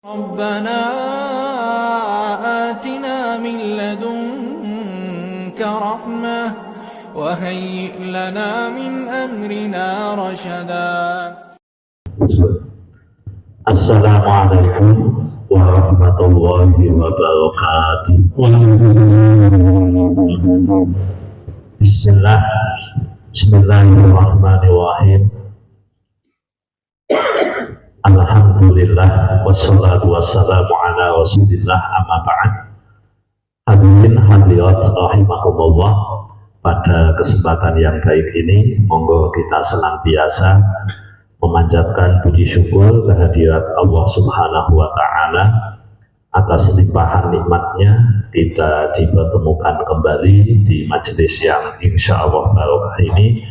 ربنا آتنا من لدنك رحمة وهيئ لنا من أمرنا رشدا. Assalamualaikum warahmatullahi wabarakatuh. Bismillahirrahmanirrahim. Alhamdulillah wassalatu wassalamu ala rasulillah amma ba'd. Hadirin hadirat rahimakumullah, pada kesempatan yang baik ini monggo kita senantiasa memanjatkan puji syukur kehadirat Allah Subhanahu wa Ta'ala atas limpahan nikmatnya kita dipertemukan kembali di majelis yang insya Allah barokah ini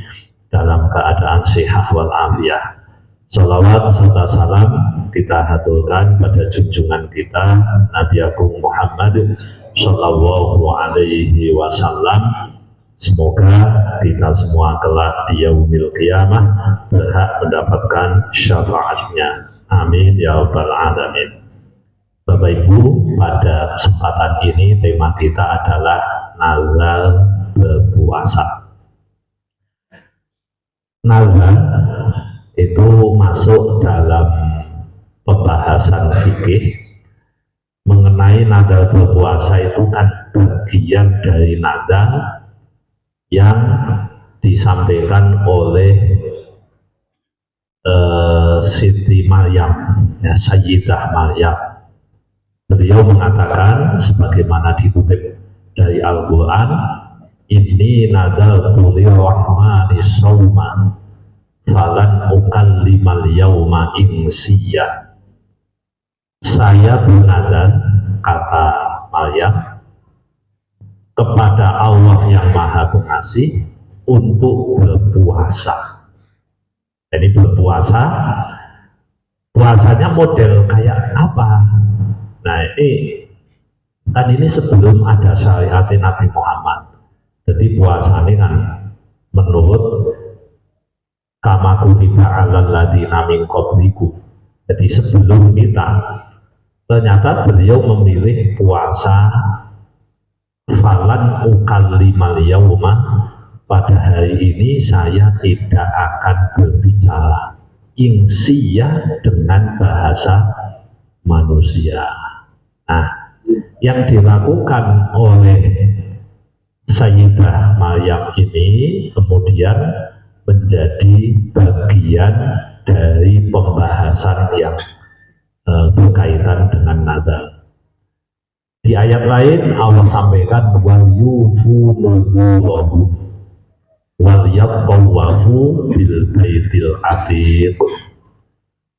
dalam keadaan sehat walafiat. Salawat serta salam kita haturkan pada junjungan kita Nabi Agung Muhammad Sallallahu Alaihi Wasallam. Semoga kita semua kelak di yaumil qiyamah berhak mendapatkan syafaatnya. Amin ya rabbal alamin. Bapak Ibu, pada kesempatan ini tema kita adalah nazar berpuasa. Nazar itu masuk dalam pembahasan fikih mengenai nazar berpuasa. itu kan bagian dari nazar yang disampaikan oleh Siti Maryam, ya, Sayyidah Maryam. Beliau mengatakan sebagaimana dikutip dari Al-Quran, ini nadartu lirrahmani shawman falan ukallimal yauma insiya. Saya bernadar, kata Maryam, kepada Allah yang Maha Pengasih untuk berpuasa. Jadi berpuasa, puasanya model kayak apa? Nah ini sebelum ada syariat Nabi Muhammad. Jadi puasa ini kan menurut kama kutiba 'alal ladzina min qablikum. Jadi sebelum kita, ternyata beliau memilih puasa falan ukallimal yauma, pada hari ini saya tidak akan berbicara insiyah dengan bahasa manusia. Nah, yang dilakukan oleh Sayyidah Maryam ini kemudian menjadi bagian dari pembahasan yang berkaitan dengan nazar. Di ayat lain Allah sampaikan wal yufu nuzurahu wal yatawafu bil baitil atiq,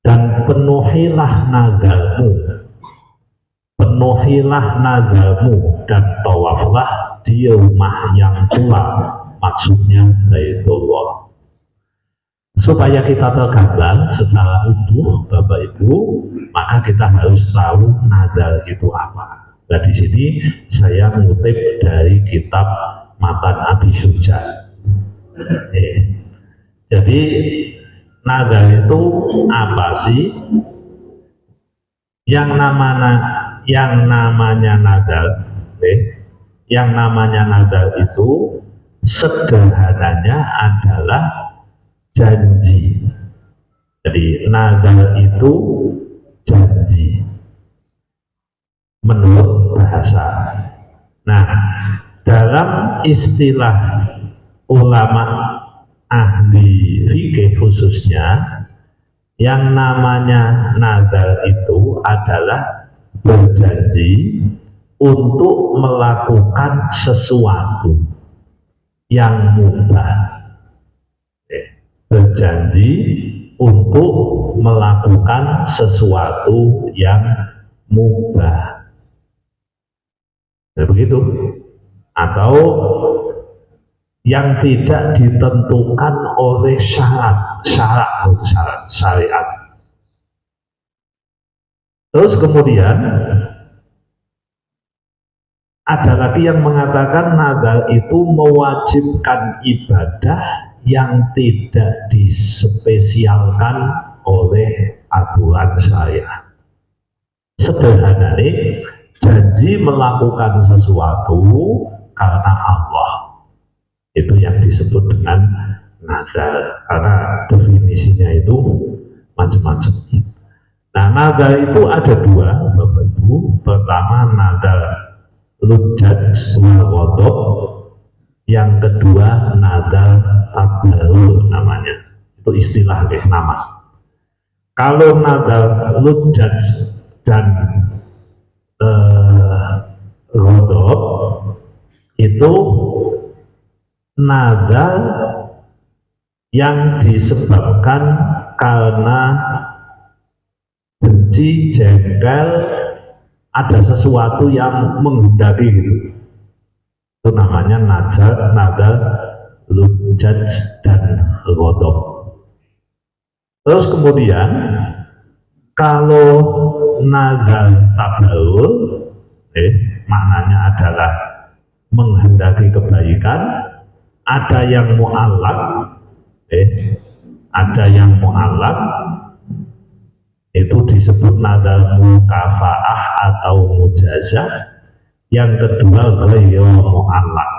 dan penuhilah nazarmu dan tawaflah di rumah yang tua, maksudnya Baitullah. Supaya kita tergambar secara utuh Bapak Ibu, maka kita harus tahu nazar itu apa. Nah, di sini saya mengutip dari kitab Matan Abi Suja. Jadi nazar itu apa sih? Yang namanya nazar itu sederhananya adalah janji. Jadi nazar itu janji menurut bahasa. Nah, dalam istilah ulama ahli fikih khususnya, yang namanya nazar itu adalah berjanji untuk melakukan sesuatu yang mubah. Berjanji untuk melakukan sesuatu yang mubah. Begitu. Atau yang tidak ditentukan oleh syariat. Terus kemudian ada lagi yang mengatakan nazar itu mewajibkan ibadah yang tidak dispesialkan oleh aturan syariat. sederhananya janji melakukan sesuatu karena Allah, itu yang disebut dengan nadar. Karena definisinya itu macam-macam. Nah, nadar itu ada dua, Bapak Ibu. Pertama nadar lujat wal ghadab, yang kedua nadar tabarrur namanya. Itu istilah nama. Kalau nadar lujat dan ghadab itu nadar yang disebabkan karena benci, jengkel, ada sesuatu yang menghendaki gitu. Itu namanya nadar lujat dan ghadab. Terus kemudian kalau nadar tabarrur, maknanya adalah menghendaki kebaikan. Ada yang mu'allaq, ada yang mu'allaq, itu disebut nadar mukafaah atau mujazah. Yang kedua ghairu mu'allaq.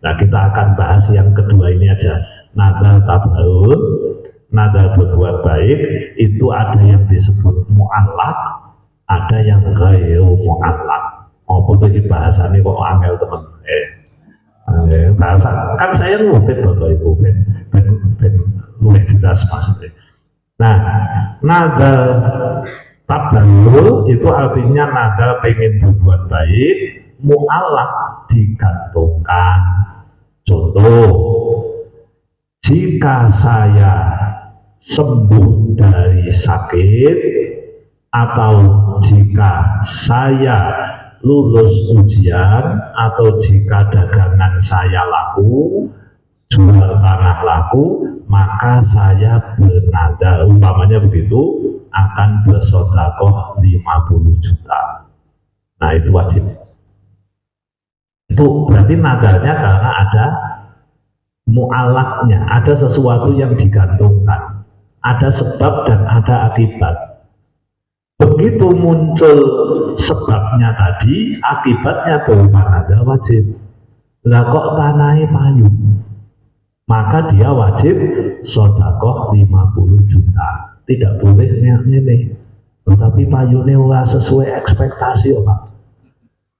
Nah, kita akan bahas yang kedua ini aja. Nadar tabarrur, nadar berbuat baik, itu ada yang disebut mu'allaq, ada yang ghairu mu'allaq. Apa itu bahasanya kok angel teman? Bahasa kan saya ngutip Bapak Ibu ben luwih jelas maksudnya. Nah, nadar tabarrur itu artinya nadar pengen berbuat baik, mu'allaq digantungkan. Contoh, jika saya sembuh dari sakit, atau jika saya lulus ujian, atau jika dagangan saya laku, jual tanah laku, maka saya bernadar, umpamanya begitu, akan bersedekah 50 juta. Nah, itu wajib. Itu berarti nadarnya karena ada mu'allaqnya, ada sesuatu yang digantungkan, ada sebab dan ada akibat. Begitu muncul sebabnya tadi, akibatnya berupa nadar wajib. Lah kok tanahnya payu, maka dia wajib sedekah 50 juta. Tidak boleh nih, tetapi payune ora sesuai ekspektasi, Pak.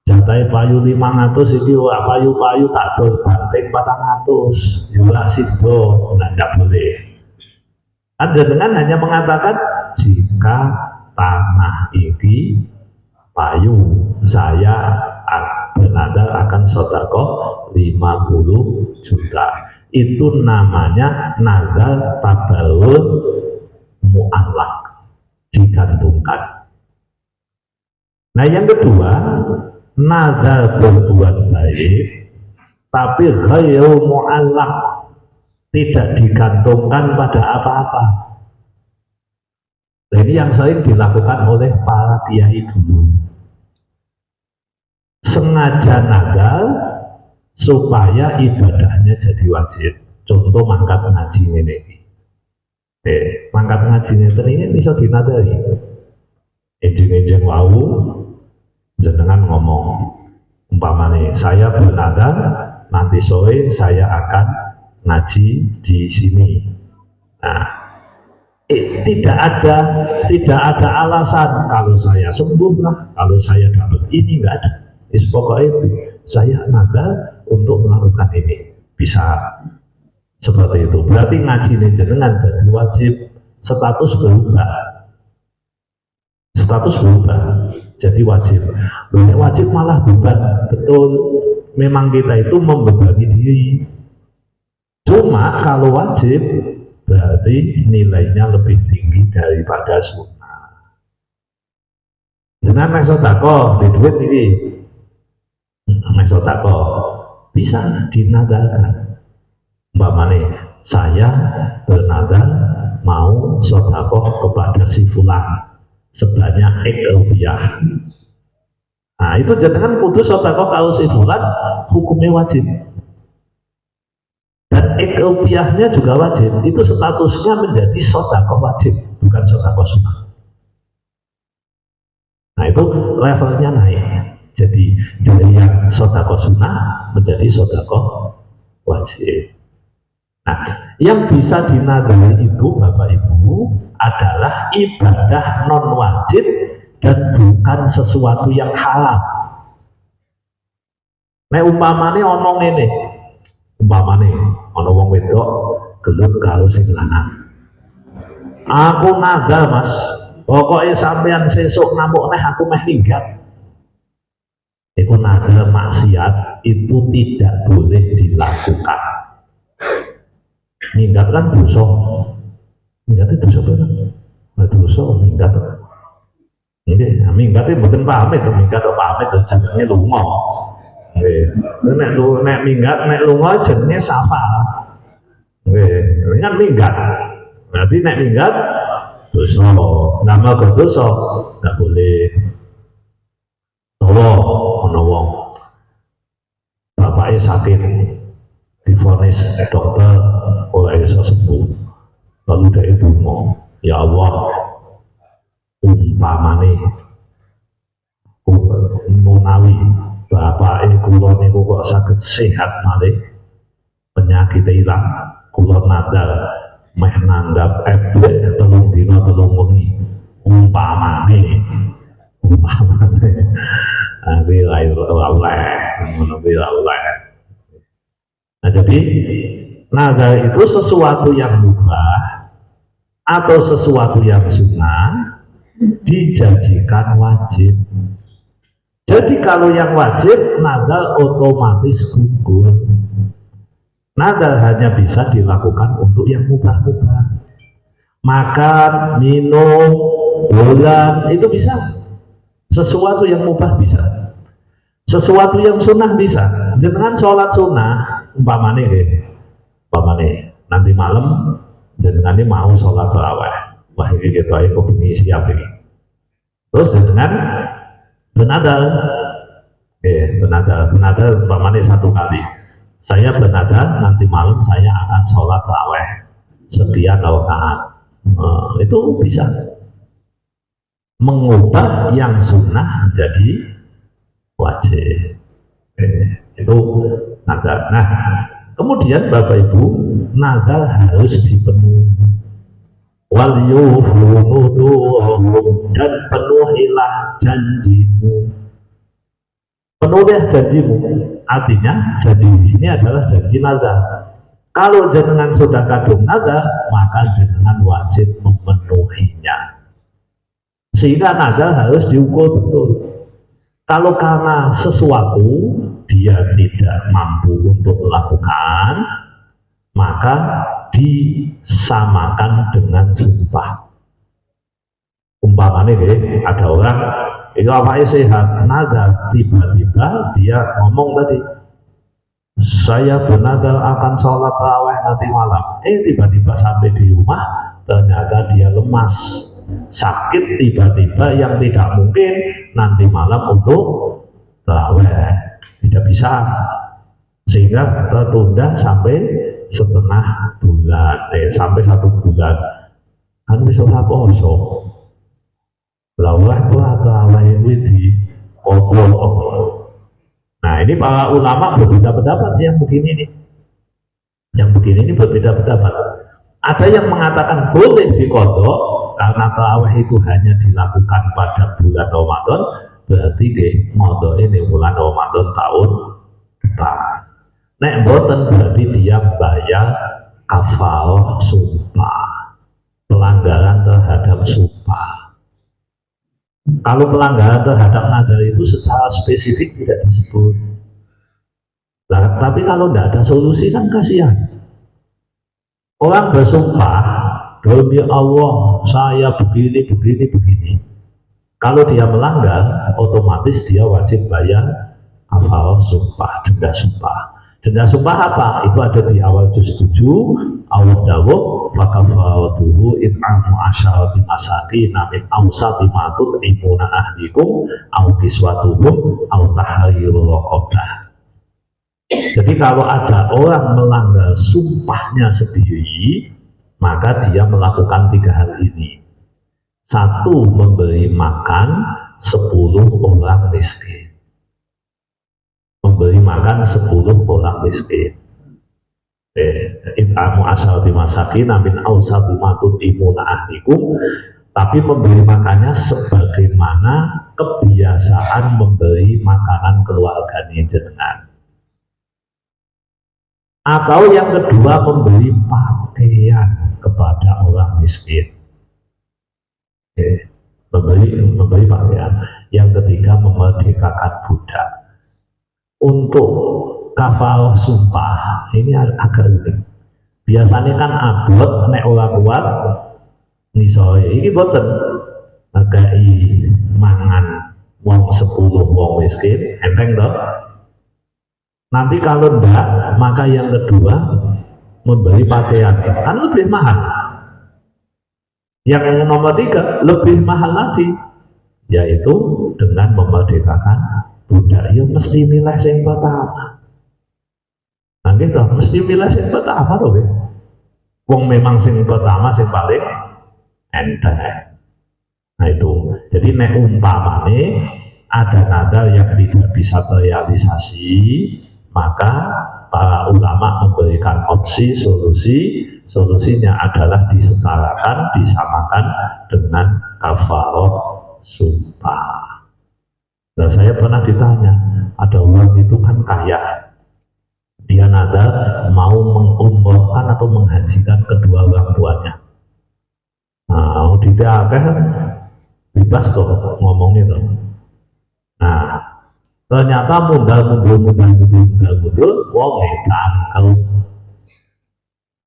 Jatai payu 500 iki ora payu-payu tak dol banting 400. Ya ora sido, tidak boleh. Anda dengan hanya mengatakan jika tanah ini payu, saya bernadar akan sedekah 50 juta. Itu namanya nadar tabarrur mu'allaq, digantungkan. Nah, yang kedua, nadar berbuat baik tapi ghairu mu'allaq, tidak digantungkan pada apa-apa. Nah, ini yang sering dilakukan oleh para kiai dulu. Sengaja nadar supaya ibadahnya jadi wajib. Contoh mangkat ngaji ini. Mangkat ngaji ini bisa dinadari. Ejeng-ejeng wau jenengan ngomong, umpamanya saya bernadar nanti sore saya akan ngaji di sini. Nah, tidak ada alasan kalau saya sembuh lah, kalau saya dapat ini, nggak ada. Pokoknya saya nadar untuk melakukan ini, bisa seperti itu. Berarti ngaji ini jenengan jadi wajib, status berubah jadi wajib. Wajib malah beban. Betul, memang kita itu membebani diri. Cuma kalau wajib berarti nilainya lebih tinggi daripada sunnah. Dengan mesodako di duit ini, mesodako bisa dinadarkan. Umpamanya saya bernadar mau sedekah kepada si fulan sebanyak X rupiah. Nah, itu jangan kudu sedekah kalau si fulan hukumnya wajib. Dan X rupiahnya juga wajib. Itu statusnya menjadi sedekah wajib, bukan sedekah sunnah. itu levelnya naik. Jadi dari yang sedekah sunnah menjadi sedekah wajib. Nah, yang bisa dinadari itu Bapak Ibu adalah ibadah non wajib dan bukan sesuatu yang halal. Nek umpamane ana ngene, umpamane ana wong wedok gelem karo sing lanang. Aku nadar Mas, pokoknya sampean sesuk ngamuk neh aku meh minggat. Itu nadar maksiat itu tidak boleh dilakukan. Minggat kan dosa. Minggat itu dosa apa? Dosa minggat. Nggih, minggat itu mboten pamit, minggat atau pamit jenenge lunga. Nggih. Nek minggat nek lunga jenenge safar. Nggih, kan minggat. Berarti nek minggat dosa. Nama kok dosa enggak boleh. Ana wong bapaknya sakit divonis dokter ora iso sembuh. Lalu dia donga, ya Allah, umpamane menawi bapake kula niku kok saged sehat malih penyakit ilang, kula nadar meh nanggap eblek 3 dina 3 wengi umpamane nah jadi nazar itu sesuatu yang mubah atau sesuatu yang sunnah dijadikan wajib. Jadi kalau yang wajib nazar otomatis gugur. Nazar hanya bisa dilakukan untuk yang mubah-mubah. Makan, minum, bulan itu bisa. Sesuatu yang mubah bisa. Sesuatu yang sunnah bisa. Jenengan sholat sunnah, umpamane nanti malam jenengan ini mau sholat tarawih. Wah ini gitu aja kok ini siap ini. Terus jenengan benadar, benadar umpamane 1 kali. Saya benadar nanti malam saya akan sholat tarawih sekian rakaat. Itu bisa mengubah yang sunnah menjadi wajib. Itu nadar. Nah, kemudian Bapak Ibu, nadar harus dipenuhi. Wal yufu dan penuhilah janjimu. Penuhilah janjimu. Artinya janji di sini adalah janji nazar. Kalau jenengan sudah kadung nazar, maka jenengan wajib memenuhinya. Sehingga nazar harus diukur betul. Kalau karena sesuatu dia tidak mampu untuk melakukan, maka disamakan dengan sumpah. Umpamanya ada orang itu apa sehat, nazar, tiba-tiba dia ngomong tadi, saya bernazar akan sholat tarawih nanti malam. Tiba-tiba sampai di rumah ternyata dia lemas, sakit tiba-tiba yang tidak mungkin nanti malam untuk tarawih, tidak bisa, sehingga tertunda sampai setengah bulan, sampai 1 bulan. Kan bisa poso. Laulah tarawih di kodok. Nah ini para ulama berbeda pendapat yang begini nih. Yang begini ini berbeda pendapat. Ada yang mengatakan boleh dikodok karena tarawih itu hanya dilakukan pada bulan Ramadan, berarti modal ini bulan Ramadan tahun depan. Nek boten berarti dia bayar kafarah sumpah, pelanggaran terhadap sumpah. Kalau pelanggaran terhadap nazar itu secara spesifik tidak disebut. Nah, tapi kalau tidak ada solusi kan kasihan. Orang bersumpah, demi Allah saya begini. Kalau dia melanggar, otomatis dia wajib bayar kafarah sumpah, denda sumpah. Denda sumpah apa? Itu ada di awal juz 7. Allah dawuh wa kafaratuhu it'amu asyarati masakin min awsati ma tut'imuna ahlikum aw kiswatuhum aw tahriru raqabah. Jadi kalau ada orang melanggar sumpahnya sendiri, maka dia melakukan 3 hal ini. 1, memberi makan, 10 orang miskin. Memberi makan 10 orang miskin. It'amu asharati masakin min awsati ma tutimuna ahlikum, tapi memberi makannya sebagaimana kebiasaan memberi makanan keluarganya jenengan. Atau yang kedua, memberi pakaian kepada orang miskin. Memberi pakaian. Yang ketiga, memerdekakan budak. Untuk kafal sumpah ini agak unik. Biasanya kan abot nek ora kuat misalnya ini boten agai mangan wong 10 wong miskin enteng toh. Nanti kalau enggak, maka yang kedua memberi pakaian kan lebih mahal. Yang nomor 3 lebih mahal lagi, yaitu dengan memerdekakan budak. Ya mesti milih yang pertama. Nah gitu, mesti milih yang pertama loh ya. Wong memang sing pertama sing paling enteng. Nah itu, jadi nek umpamane ada nadar yang tidak bisa terrealisasi, maka para ulama memberikan opsi solusinya adalah disetarakan, disamakan dengan kafarah sumpah. Nah, saya pernah ditanya, ada orang itu kan kaya, dia nadar mau mengumrohkan atau menghajikan kedua orang tuanya. Nah, tidak kan bebas kok ngomong itu. Nah, ternyata mundal-mundul, wong edan kalau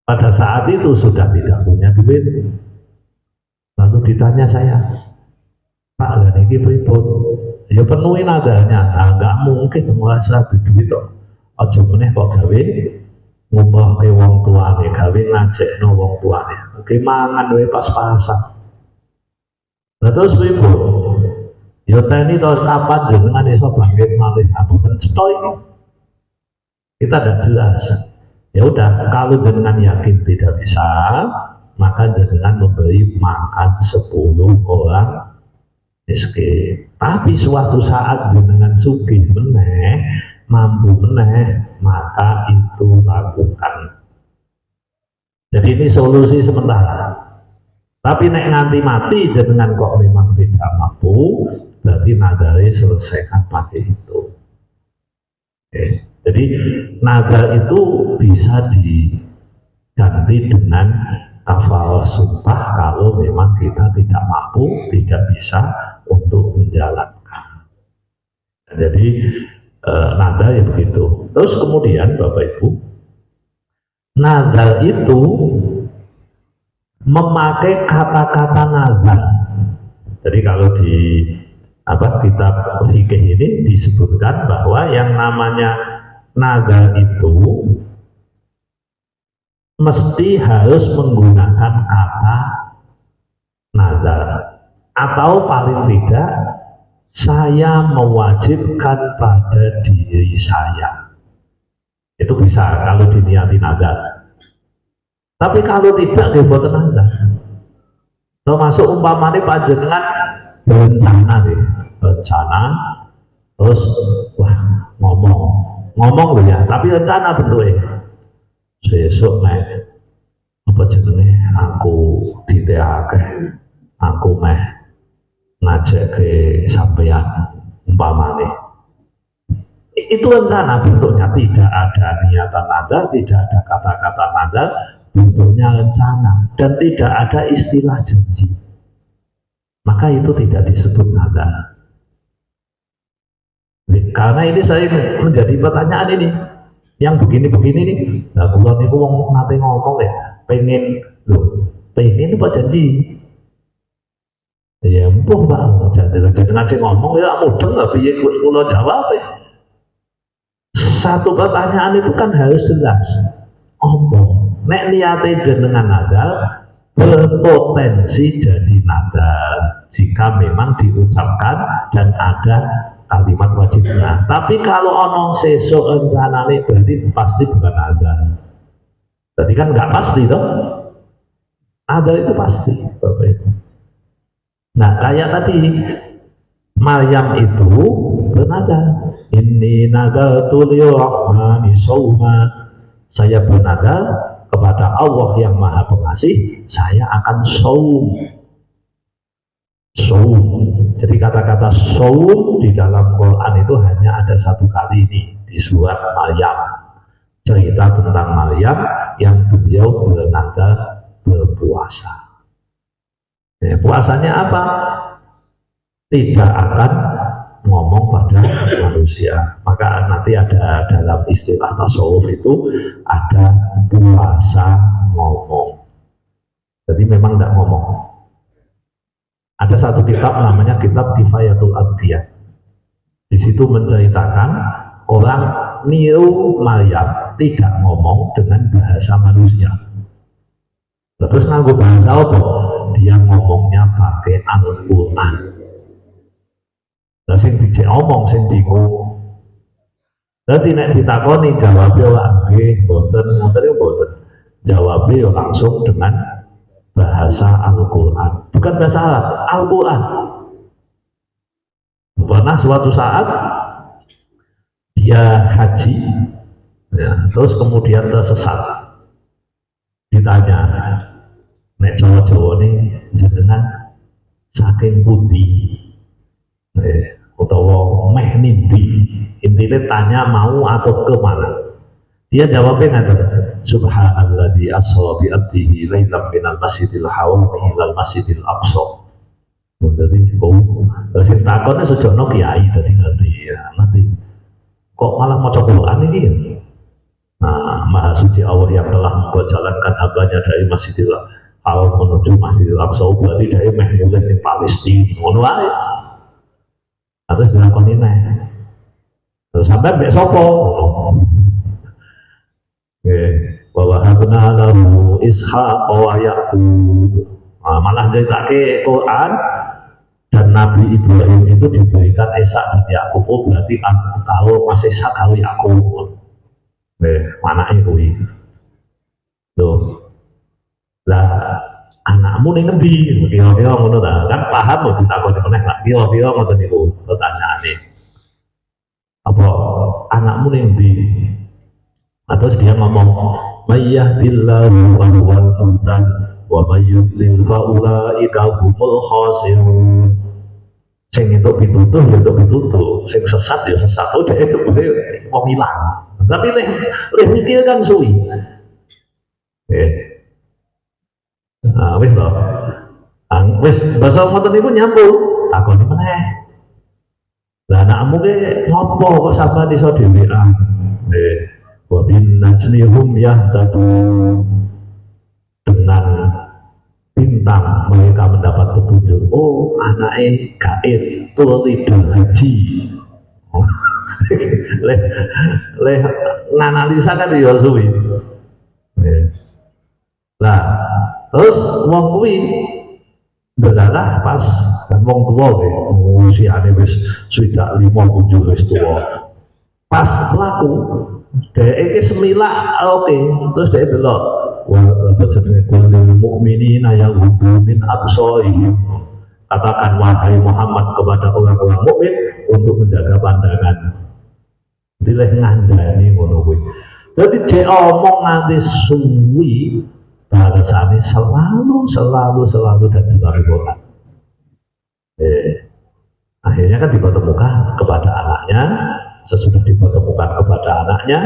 pada saat itu sudah tidak punya duit. Lalu ditanya saya, Pak, lah niki pripun? Ya penuhin adanya. Nah, enggak mungkin merasa begitu. Aja meneh kok gawe ngumrohke wong tuane, gawe ngajekno wong tuane. Oke mangan wae pas-pasan. Lah terus pripun? Ya teni to kapan jenengan iso bangkit malih aboten cetha iki. Kita tidak jelas. Ya udah, kalau jenengan yakin tidak bisa, maka jenengan memberi makan 10 orang miskin. Tapi suatu saat jenengan sugih meneh, mampu meneh, maka itu lakukan. Jadi ini solusi sementara. Tapi nek nganti mati jenengan kok memang tidak mampu, berarti nadare selesaikan pakai itu. Oke. Jadi nadar itu bisa diganti dengan kafarah sumpah kalau memang kita tidak mampu, tidak bisa untuk menjalankan. Jadi nadar ya begitu. Terus kemudian Bapak Ibu, nadar itu memakai kata-kata nazar. Jadi kalau di kitab fikih ini disebutkan bahwa yang namanya nazar itu mesti harus menggunakan kata nazar, atau paling tidak saya mewajibkan pada diri saya. Itu bisa kalau diniati nazar. Tapi kalau tidak dibuat nazar. Termasuk umpamanya panjenengan berencana nih, berencana terus wah ngomong loh ya, tapi rencana bentuknya. Besok nek apa jenenge aku diteake, aku meh ngajak ke sampeyan umpamane. Itu rencana bentuknya, tidak ada niatan nazar, tidak ada kata-kata nazar, bentuknya rencana dan tidak ada istilah janji. Maka itu tidak disebut nazar. Karena ini saya menjadi pertanyaan ini. Yang begini-begini nih, nah kalau niku wong nate ngomong ya, pengen apa janji? Ya empuk Pak, jangan sing ngomong ya mudeng lah piye kula jawab ya. Satu pertanyaan itu kan harus jelas. Omong, nek niate jenengan nazar berpotensi jadi nazar jika memang diucapkan dan ada kalimat wajibnya. Tapi kalau ono sesuk rencanane berarti pasti bukan nazar. Jadi kan nggak pasti toh. Nazar itu pasti, Bapak Ibu. Nah kayak tadi Maryam itu bernada, inni nadartu lirrahmani shauma, saya bernada kepada Allah yang Maha Pengasih, saya akan shaum. Shaum. Jadi kata-kata shaum di dalam Quran itu hanya ada satu kali ini di surat Maryam. Cerita tentang Maryam yang beliau bernada berpuasa. Puasanya apa? Tidak akan ngomong pada manusia. Maka nanti ada dalam istilah tasawuf itu ada puasa ngomong. Jadi memang tidak ngomong. Ada satu kitab namanya kitab Kifayatul Adbiyah. Di situ menceritakan orang niru Maryam tidak ngomong dengan bahasa manusia. Terus nganggo bahasa apa? Dia ngomongnya pakai Al-Quran. Nah, sing dijek omong, sing bingung. Nanti nek ditakoni jawabnya nggih mboten, mboten. Jawabnya langsung dengan bahasa Al-Quran, bukan bahasa Arab, Al-Quran. Pernah suatu saat dia haji, ya, terus kemudian tersesat. Ditanya, nek Jawa-Jawa ini jenengan saking putih, utawa meh nimbi, intinya tanya mau atau kemana. Dia jawabnya ngaten, subhanalladzi asra bi abdihi lailan minal masjidil haram ilal masjidil aqsa. Jadi sing takone sejono kiai dadi ngerti ya, ngerti. Kok malah maca Quran ini? Nah, Maha Suci Allah yang telah memperjalankan hambanya dari Masjidil Haram menuju Masjidil Aqsa, berarti dari meh mulai di Palestina, ngono wae. Terus dilakoni neh. Terus sampai mbek sapa? Bahwa habna lahu Ishaq wa Yaqub. Malah ceritake Quran dan Nabi Ibrahim itu diberikan Ishak dan Yakub, berarti kalau masih Ishak kalau Yakub. Manake kuwi. Loh. Lah anakmu ning endi? Kira-kira ngono ta. Kan paham kok ditakoni meneh lak. Kira-kira ngoten niku pertanyaane. Apa anakmu ning endi? Terus dia ngomong, "Mayyahdillahu wa huwal muhtad wa may yudlil fa ulaika humul khasirun." Sing entuk pitutuh ya entuk pitutuh, sing sesat ya sesat. Oh, dhek itu wong ilang. Tapi leh mikir kan suwi. Nah, wis to. Wis basa ngoten niku nyambung. Takoni meneh. Lah anakmu ki ngopo kok sampean iso dhewean? Wa bin najmihum yahtadun. Dengan bintang mereka mendapat petunjuk. Oh, anake gaib tulidul haji. leh nganalisa kan ya suwi. Lah, terus wong kuwi ndelalah pas kan wong tuwa nggih, usiane wis 50 wis tuwa. Pas laku dhek iki semilak oke, terus dhek delok wa jenenge kulil mukminina yaghuddu min absarihim. Katakan wahai Muhammad kepada orang-orang mukmin untuk menjaga pandangan. Dileh ngandani ngono kuwi. Dadi dhek omong nganti suwi, bahasane selalu dan selalu Quran. Akhirnya kan dipertemukan kepada anaknya. Sesudah dipertemukan kepada anaknya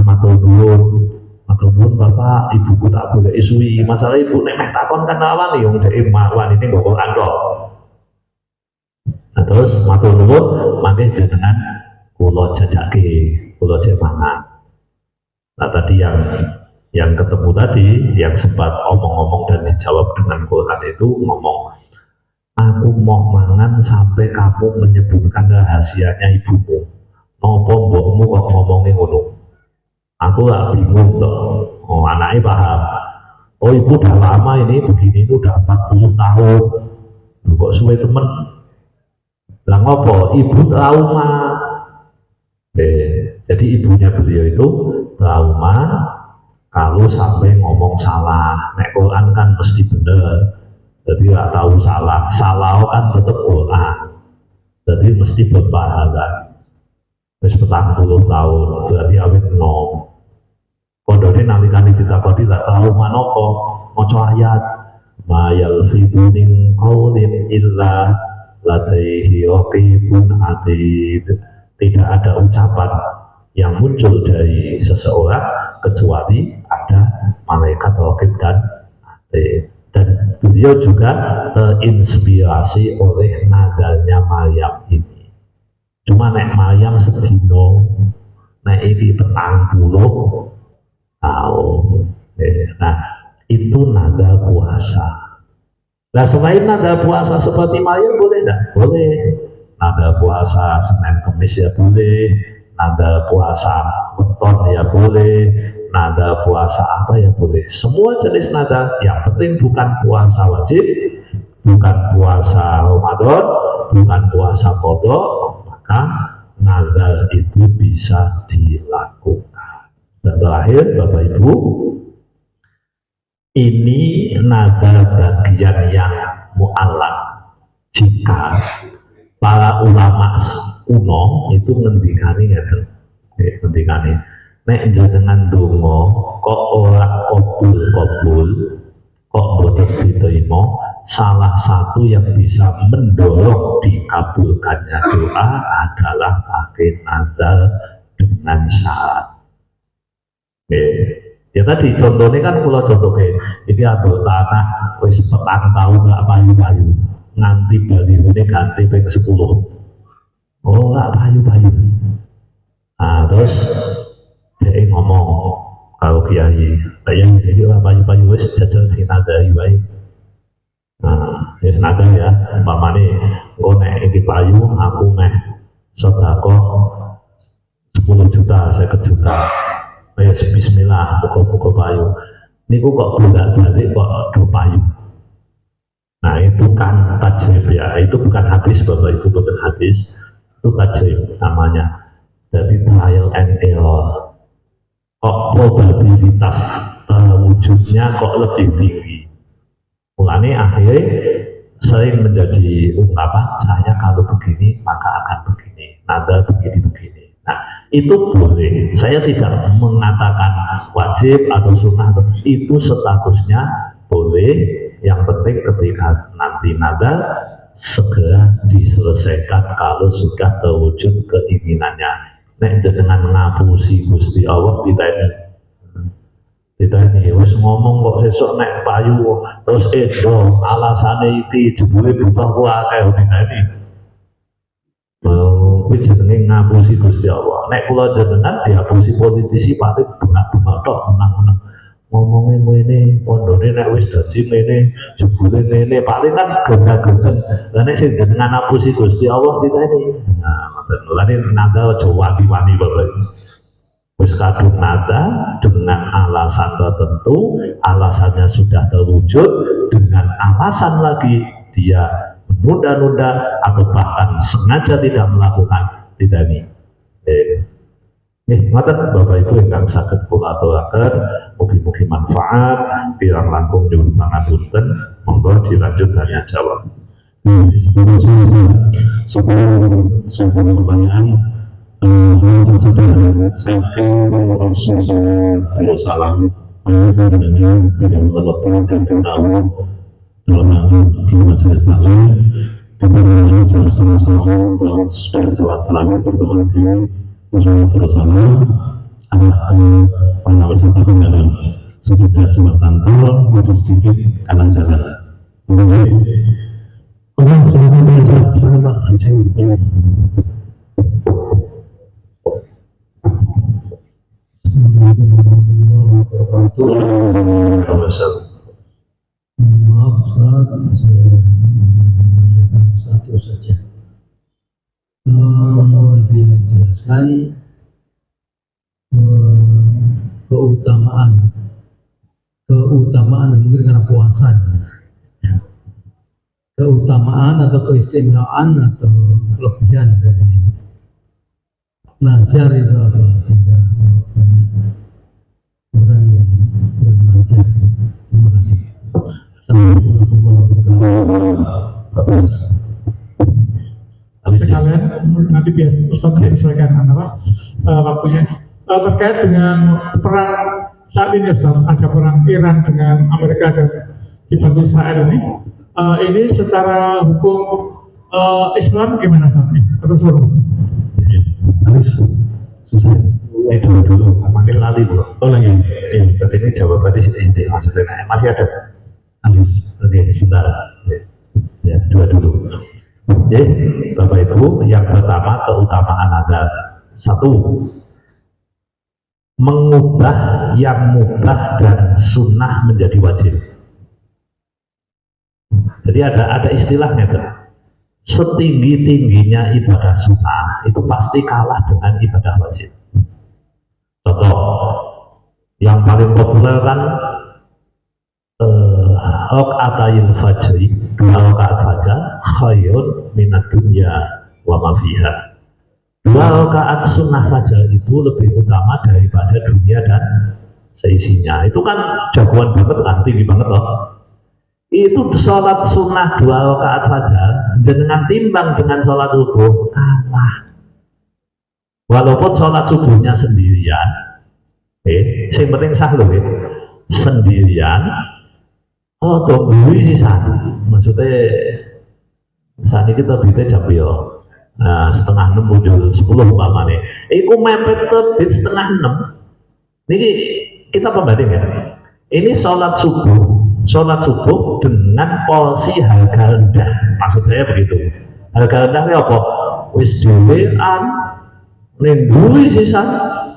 matur nuwun bapak, ibuku tak boleh isui. Masalah ibu nek meh takon kan lawan yo ndek marwan ini nggo Quran kok. Nah, terus matur nuwun mangke jenengan kula jajake, kula jek mangan. Nah, tadi yang ketemu tadi, yang sempat omong-omong dan dijawab dengan Quran itu ngomong, aku mau mangan sampai kamu menyebutkan rahasianya ibumu. Nopo mbokmu kok ngomongin ngono? Aku gak bingung toh. Oh, anaknya paham. Oh, ibu udah lama ini begini itu udah 40 tahun. Kok suwe temen? Lah ngopo? Ibu trauma. Jadi ibunya beliau itu trauma kalau sampai ngomong salah. Nek Quran kan mesti bener. Jadi gak tahu salah. Salah kan tetap Quran. jadi mesti berpahala. Wis 40 tahun berarti awit nom. Kodone nalikane ditakoni tak tahu manapa maca ayat ma yalfidu min qaulin illa ladaihi raqibun atid. Tidak ada ucapan yang muncul dari seseorang kecuali ada malaikat raqib dan atid. Dan beliau juga terinspirasi oleh nadanya Maryam ini. Cuma nek Maryam sedino, nek iki 40 tahun. Nah, itu nada puasa. Nah, selain nada puasa seperti Maryam boleh enggak? Boleh. Nada puasa Senin Kamis ya boleh. Nada puasa weton ya boleh. Nada puasa apa ya boleh. Semua jenis nada, yang penting bukan puasa wajib, bukan puasa Ramadan, bukan puasa qadha, maka nada itu bisa dilakukan. Dan terakhir Bapak Ibu, ini nada bagian yang mu'allaq. Jika para ulama kuno itu ngendikani ngeten, ngendikani nek jenengan donga kok ora kabul, kok boten diterima, salah satu yang bisa mendorong dikabulkannya doa adalah pakai nazar dengan syarat. Ya tadi contohnya kan kalau contohnya ini ada tanah wis 4 tahun nggak payu-payu nganti balihune ganti ping 10. Oh nggak payu-payu. Nah terus dia ngomong kalau kiai bayang jadi lah payu-payu wis jajal dinadai wae. Nah ya nada ya umpamane engko nek iki payu aku meh sedekah 10 juta 50 juta. Wes bismillah buka-buka payu. Niku kok bolak-balik kok do payu. Nah itu kan tajrib ya, itu bukan hadis Bapak Ibu, bukan hadis, itu tajrib namanya. Jadi trial and error. Kok probabilitas terwujudnya kok lebih tinggi. Mulanya akhirnya sering menjadi ungkapan saya kalau begini maka akan begini, nada begini-begini. Nah itu boleh, saya tidak mengatakan wajib atau sunnah, itu statusnya boleh. Yang penting ketika nanti nada segera diselesaikan kalau sudah terwujud keinginannya. Nek dengan ngapusi Gusti Allah ditanya wis ngomong kok sesuk nek payu terus edo alasane iki jebule butuh ku akeh ditanya. Kuwi jenenge ngapusi Gusti Allah. Nek kula jenengan diapusi politisi pasti bengak-bengak tok menang-menang. Ngomongin ngene, pondone nek wis dadi ngene, jebule ngene, paling kan genda-genden. Lah nek sing jenengan ngapusi Gusti Allah diteni. Nah, ngoten. Lah nek nada aja wani-wani bae. Wis kadung nada dengan alasan tertentu, alasannya sudah terwujud, dengan alasan lagi dia menunda-nunda atau bahkan sengaja tidak melakukan diteni. Ngoten Bapak Ibu ingkang saged kula aturaken mugi-mugi manfaat pirang langkung nyuwun pangapunten monggo dilanjut tanya jawab. Sebelum pertanyaan saya salam dengan tidak melepas dan tahu dalam hal di majelis taklim kita mengenai sama-sama dalam sebuah selama pertemuan ini bersama bersama para wisata dalam sesudah jembatan tol masih sedikit kanan jalan. Kemudian orang selalu belajar sama anjing ini. Maaf Ustaz, saya menanyakan satu saja. Mohon dijelaskan keutamaan mungkin karena puasa, keutamaan atau keistimewaan atau kelebihan dari belajar itu apa sehingga banyak orang yang belajar. Terima kasih. Assalamualaikum warahmatullahi wabarakatuh. sekalian, nanti biar Ustaz menyesuaikan waktunya. Terkait dengan perang saat ini Ustaz, ada perang Iran dengan Amerika dan dibantu Israel ini secara hukum Islam gimana Ustaz? Atau suruh? Harus susah. Dulu, makin lali bu. Oh lagi. Berarti ini jawaban di sini maksudnya masih ada. Alis. Oke, sebentar. Ya, dua dulu. Oke, Bapak Ibu, yang pertama keutamaan ada satu, mengubah yang mubah dan sunnah menjadi wajib. Jadi ada istilahnya tuh. Setinggi-tingginya ibadah sunnah itu pasti kalah dengan ibadah wajib. Contoh yang paling populer kan rakaatayil fajri, 2 rakaat fajar khairun minad dunya wa ma fiha. 2 rakaat sunnah fajar itu lebih utama daripada dunia dan seisinya. Itu kan jagoan banget kan, tinggi banget loh. Itu sholat sunnah 2 rakaat fajar dengan timbang dengan sholat subuh kalah. Walaupun sholat subuhnya sendirian, yang penting sah loh, sendirian. Oh, tunggu sisan. Maksudnya saat ini kita bisa jam yo. Nah, setengah 6 muncul 10 umpamanya. Iku mepet terbit setengah 6. Ini kita pembanding ya. Ini sholat subuh dengan porsi harga rendah. Maksud saya begitu. Harga rendahnya apa? Wis dhewean nunggu sisan,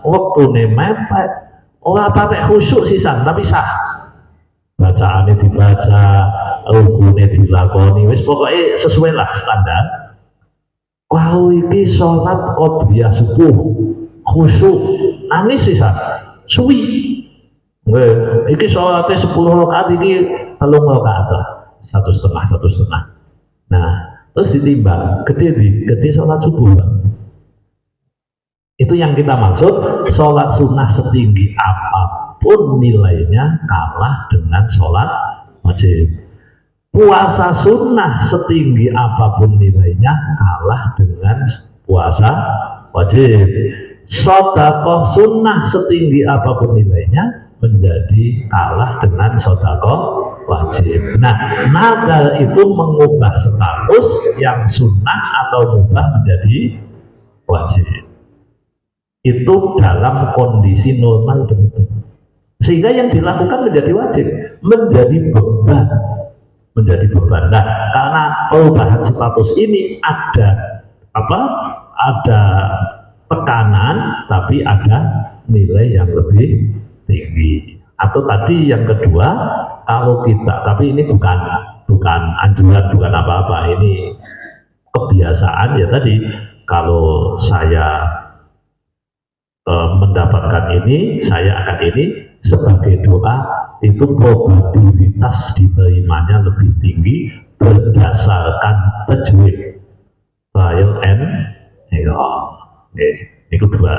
waktune mepet. Ora pakai khusyuk sisan, tapi sah. Bacaannya dibaca, rukune dilakoni, wis pokoknya sesuai lah standar. Wah, ini sholat qobliyah subuh, khusyuk, nangis sisan, suwi. Ini sholatnya 10 rakaat, ini 3 rakaat lah, 1,5. Nah, terus ditimbang, gede sholat subuh, Pak. Itu yang kita maksud, sholat sunnah setinggi apapun nilainya kalah dengan sholat wajib. Puasa sunnah setinggi apapun nilainya kalah dengan puasa wajib. Sedekah sunnah setinggi apapun nilainya menjadi kalah dengan sedekah wajib. Nah, nazar itu mengubah status yang sunnah atau mubah menjadi wajib. Itu dalam kondisi normal begitu. Sehingga yang dilakukan menjadi wajib, menjadi beban. Nah, karena perubahan status ini ada tekanan, tapi ada nilai yang lebih tinggi. Atau tadi yang kedua, kalau kita, tapi ini bukan anjuran, bukan apa-apa, ini kebiasaan ya tadi. Kalau saya mendapatkan ini, saya akan ini sebagai doa, itu probabilitas diterimanya lebih tinggi berdasarkan tajwid, trial and error. Itu dua.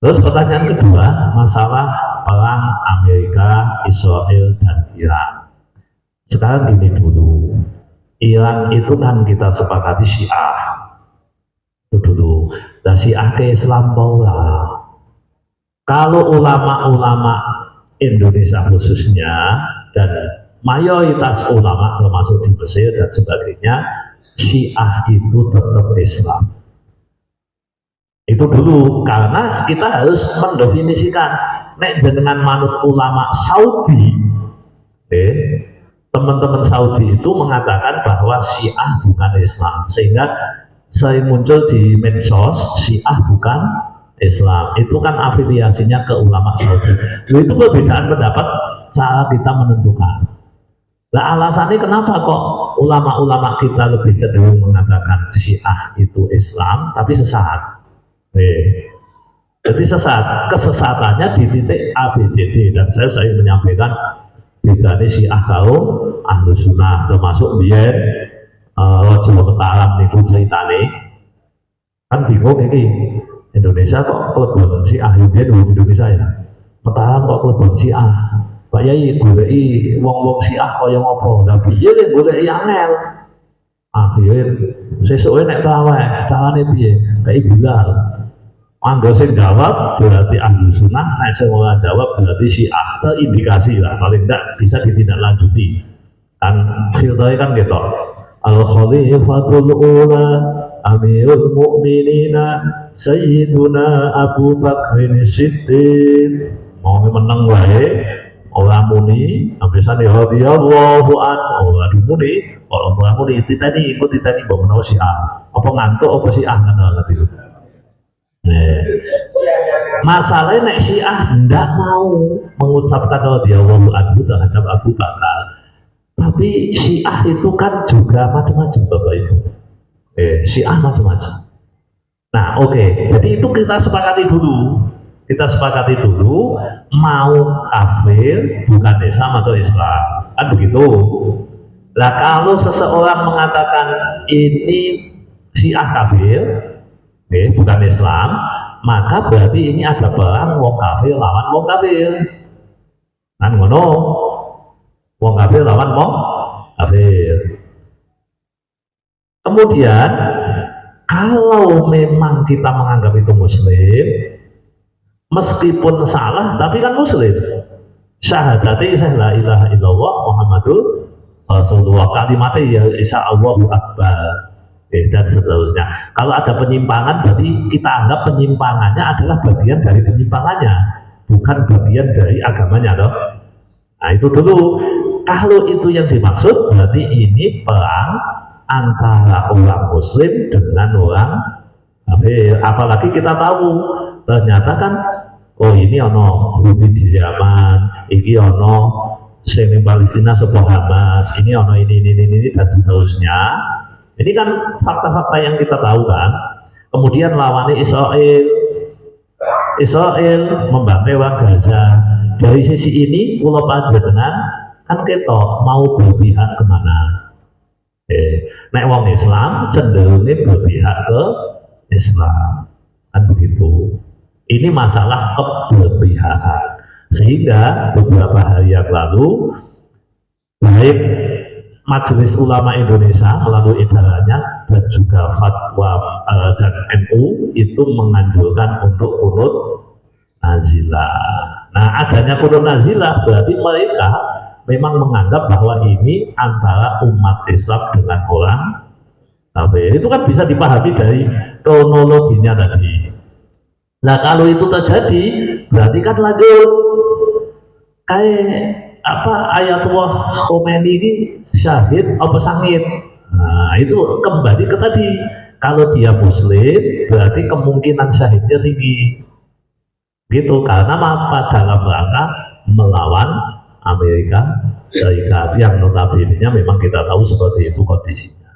Terus pertanyaan kedua, masalah perang Amerika, Israel dan Iran. Sekarang gini dulu, Iran itu kan kita sepakati Syiah itu dulu. Dan Syiah ke Islam lah. Kalau ulama-ulama Indonesia khususnya dan mayoritas ulama termasuk di Mesir dan sebagainya, Syiah itu tetap Islam. Itu dulu, karena kita harus mendefinisikan nek dengan manut ulama Saudi, teman-teman Saudi itu mengatakan bahwa Syiah bukan Islam, sehingga saya muncul di medsos, Syiah bukan Islam. Itu kan afiliasinya ke ulama Saudi. Itu perbedaan pendapat cara kita menentukan. Nah, alasannya kenapa kok ulama-ulama kita lebih cenderung mengatakan Syiah itu Islam, tapi sesat. Jadi kesesatannya di titik ABCD, dan saya menyampaikan bedanya Syiah kaum Ahlus Sunnah, termasuk biar Rojo Ketaram niku ceritane kan bingung ini Indonesia kok kelebon Syiah di Indonesia ya. Ketaram kok kelebon Syiah. Pak Yai goleki wong-wong Syiah kaya ngopo? Lah piye nek goleki angel? Akhir sesuai nek carane piye? Kayak Bilal. Mangga sing jawab berarti ahli sunnah, nek sing ora jawab berarti Syiah. Itu indikasi lah, paling tidak bisa ditindaklanjuti. Kan filternya kan gitu. Al Khalifatul Ula Amirul Mukminina Sayyiduna Abu Bakrin Siddiq. Mau menang wae orang muni abisan ya radhiyallahu anhu orang muni orang muni titani ikut titani bawa menawa Syiah. Apa ngantuk apa Syiah kan ngerti itu. Masalahnya nek Syiah ndak mau mengucapkan radhiyallahu anhu terhadap Abu Bakar. Tapi Syiah itu kan juga macam-macam Bapak Ibu. Syiah macam-macam. Nah, jadi itu kita sepakati dulu. Kita sepakati dulu mau kafir bukan Islam atau Islam. Kan begitu. Nah, kalau seseorang mengatakan ini Syiah kafir, bukan Islam, maka berarti ini ada perang wong kafir lawan wong kafir. Kan ngono. Wong kafir lawan wong kafir. Kemudian kalau memang kita menganggap itu muslim, meskipun salah tapi kan muslim. Syahadati la ilaha illallah Muhammadur Rasulullah, kalimatnya ya insya Allahu Akbar, dan seterusnya. Kalau ada penyimpangan berarti kita anggap penyimpangannya adalah bagian dari penyimpangannya, bukan bagian dari agamanya loh. Nah itu dulu. Kalau itu yang dimaksud berarti ini perang antara orang muslim dengan orang kafir. Apalagi kita tahu ternyata kan ini ono Houthi di Yaman, ini ono sing Palestina sebuah Hamas, ini ono ini dan seterusnya. Ini kan fakta-fakta yang kita tahu kan. Kemudian lawannya Israel membantai orang Gaza. Dari sisi ini pulau panjenengan kan kita mau berpihak kemana? Nek wong Islam cenderungnya berpihak ke Islam, kan begitu. Ini masalah keberpihakan. Sehingga beberapa hari yang lalu baik Majelis Ulama Indonesia melalui edarannya dan juga fatwa dan NU itu menganjurkan untuk kunut nazilah. Nah, adanya kunut nazilah berarti mereka memang menganggap bahwa ini antara umat Islam dengan orang kafir. Itu kan bisa dipahami dari kronologinya tadi. Nah kalau itu terjadi berarti kan lanjut kayak Ayatullah Khomeini ini syahid apa sangit. Nah itu kembali ke tadi, kalau dia muslim berarti kemungkinan syahidnya tinggi gitu, karena apa? Dalam rangka melawan Amerika Serikat yang notabene-nya memang kita tahu seperti itu kondisinya.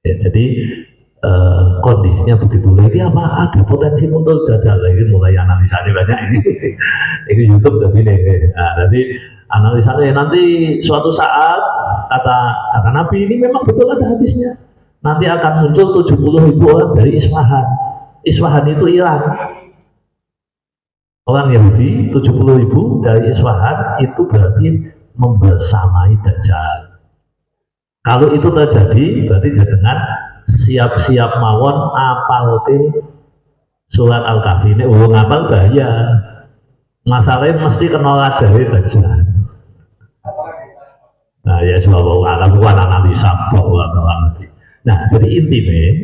Jadi kondisinya begitu lagi apa ada potensi muncul jadal lagi, mulai analisanya banyak ini YouTube dan ini. Nah, nanti analisanya nanti suatu saat kata Nabi ini memang betul ada hadisnya. Nanti akan muncul 70.000 orang dari Isfahan. Isfahan itu Iran. Orang Yahudi 70.000 dari Isfahan itu berarti membersamai Dajjal. Kalau itu terjadi berarti dengan siap-siap mawon apal ke surat Al-Kahfi ini ngapal bahaya. Masalahnya mesti kenal dari Dajjal. Nah ya sebab bukan analisa bahwa nanti. Nah jadi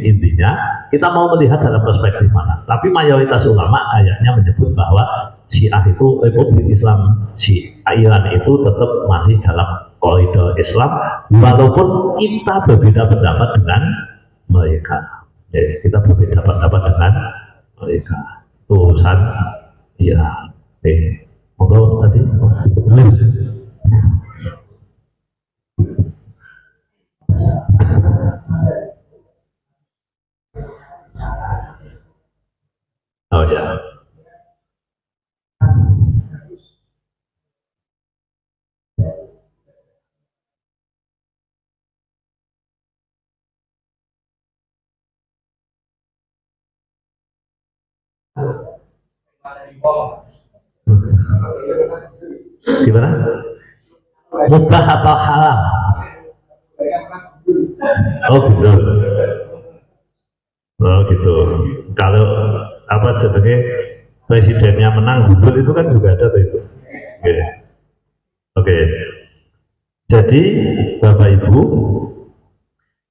intinya kita mau melihat dalam perspektif mana. Tapi mayoritas ulama kayaknya menyebut bahwa Syiah itu Republik Islam Iran itu tetap masih dalam koridor Islam, walaupun kita berbeda pendapat dengan mereka. Kita berbeda pendapat dengan mereka. Urusan Iran. Monggo tadi. Oh ya. Gimana? Mubah atau haram? Oh gundul. Oh gitu. Kalau apa jenenge presidennya menang gundul itu kan juga ada tuh itu. Oke. Oke. Jadi Bapak Ibu,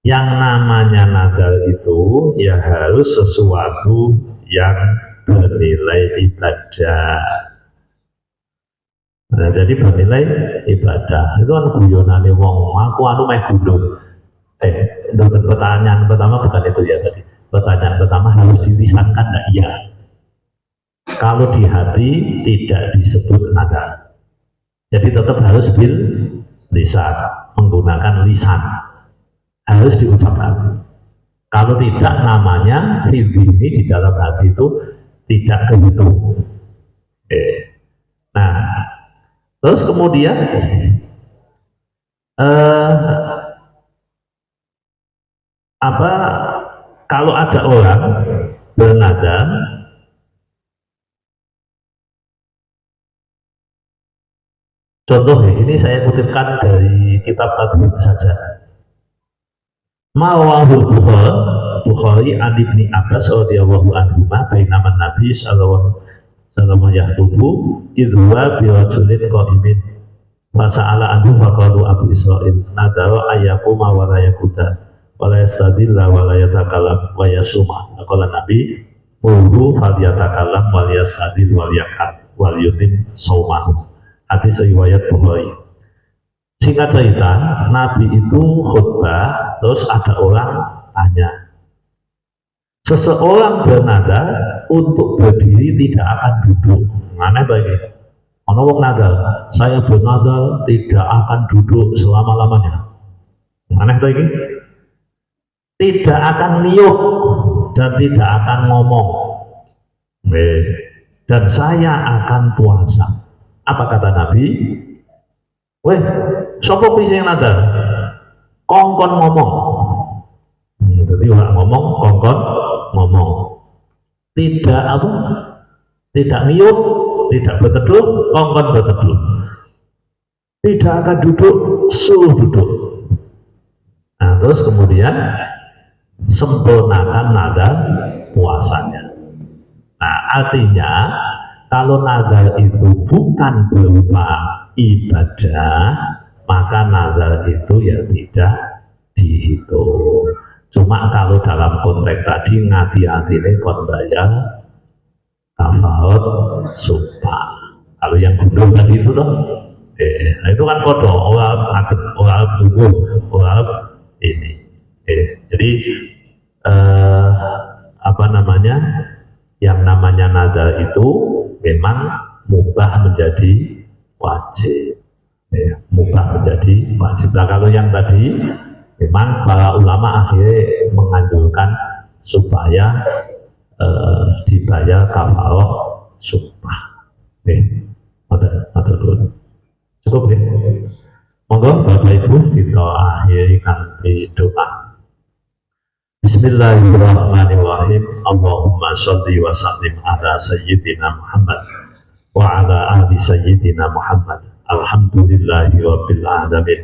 yang namanya nazar itu ya harus sesuatu yang bernilai ibadah. Nah, jadi bernilai ibadah itu kan guyonane wong aku anu meh gundul. Pertanyaan pertama bukan itu ya tadi. Pertanyaan pertama harus dilisankan enggak? Iya. Kalau di hati tidak disebut nazar. Jadi tetap harus bil lisan, menggunakan lisan. Harus diucapkan. Kalau tidak namanya ini di dalam hati itu tidak kehitung. Nah, terus kemudian apa kalau ada orang bernazar contoh ini saya kutipkan dari kitab Tadrib saja. Mawahul Bukhari an Ibni Abbas radhiyallahu anhu bainaman Nabi sallallahu alaihi wasallam yahtubu idwa bi rajulin qa'imin fasa'ala anhu faqalu Abu Israil nadara ayyakuma wa la yakuta wa la yastadilla wa la yatakallam wa yasuma. Qala Nabi mulu falyatakallam wa yastadil wa yakat wal yutim saumahu. Hadis riwayat Bukhari. Singkat cerita, Nabi itu khutbah, terus ada orang tanya. Seseorang bernazar untuk berdiri tidak akan duduk. Mana bagi? Ono wong nazar, saya bernazar tidak akan duduk selama-lamanya. Mana bagi? Tidak akan niup dan tidak akan ngomong. Dan saya akan puasa. Apa kata Nabi? Weh, sopo pisang nazar? Kongkon ngomong. Jadi orang ngomong, kongkon ngomong. Tidak apa? Tidak niup, tidak berteduh, kongkon berteduh. Tidak akan duduk, suruh duduk. Nah, terus kemudian sempurnakan nazar puasanya. Nah, artinya kalau nazar itu bukan berupa ibadah, maka nazar itu ya tidak dihitung. Cuma kalau dalam konteks tadi ngati-hati kon bayar kafarat sumpah. Kalau yang gundul tadi itu loh, itu kan kodoh orang tunggu orang ini. Jadi apa namanya? Yang namanya nazar itu memang mubah menjadi wajib, mubah menjadi wajib. Nah, kalau yang tadi memang para ulama akhirnya menganjurkan supaya dibayar kafarah sumpah. Cukup ya. Monggo Bapak Ibu kita akhiri kanthi doa. Bismillahirrahmanirrahim. Allahumma sholli wa sallim ala sayyidina Muhammad wa ala ali sayyidina Muhammad. Alhamdulillahi rabbil alamin.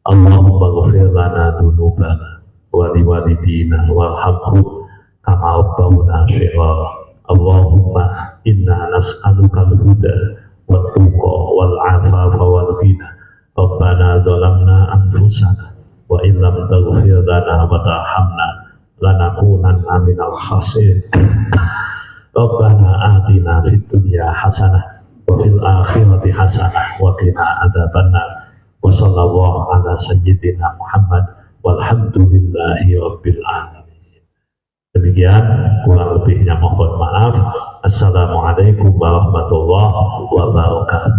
Allahumma ghfir lana dhunubana wa liwalidina warhamhum kama rabbawna shighara. Allahumma inna nas'aluka al-huda wa tuqa wal 'afafa wal ghina. Rabbana zalamna anfusana wa illam taghfir lana wa tarhamna lanakunanna minal khasirin. Rabbana atina fid dunya hasanah wa fil akhirati hasanah wa qina adzabannar. Wa sallallahu ala sayyidina Muhammad walhamdulillahi rabbil alamin. Demikian, kurang lebihnya mohon maaf. Assalamualaikum warahmatullahi wabarakatuh.